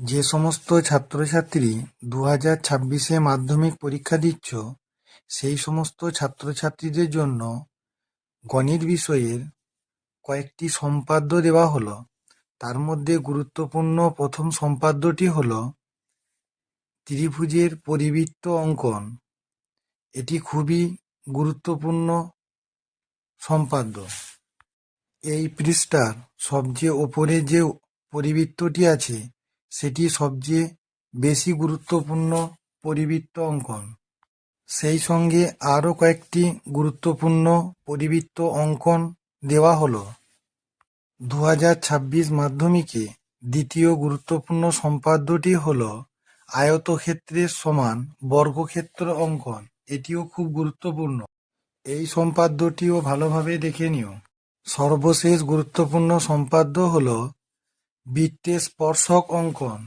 যে সমস্ত ছাত্রছাত্রী 2026-এ মাধ্যমিক পরীক্ষা দিচ্ছ, সেই সমস্ত ছাত্রছাত্রীদের জন্য গণিত বিষয়ের কয়েকটি সম্পাদ্য দেওয়া হলো। তার মধ্যে গুরুত্বপূর্ণ প্রথম সম্পাদ্যটি হলো ত্রিভুজের পরিবৃত্ত অঙ্কন। এটি খুবই গুরুত্বপূর্ণ সম্পাদ্য। এই পৃষ্ঠার সবচেয়ে ওপরে যে পরিবৃত্তটি আছে, সেটি সবচেয়ে বেশি গুরুত্বপূর্ণ পরিবৃত্ত অঙ্কন। সেই সঙ্গে আরও কয়েকটি গুরুত্বপূর্ণ পরিবৃত্ত অঙ্কন দেওয়া হলো। 2026 মাধ্যমিকে দ্বিতীয় গুরুত্বপূর্ণ সম্পাদ্যটি হলো আয়তক্ষেত্রের সমান বর্গক্ষেত্র অঙ্কন। এটিও খুব গুরুত্বপূর্ণ। এই সম্পাদ্যটিও ভালোভাবে দেখে নিও। সর্বশেষ গুরুত্বপূর্ণ সম্পাদ্য হলো বৃত্তের স্পর্শক অঙ্কন।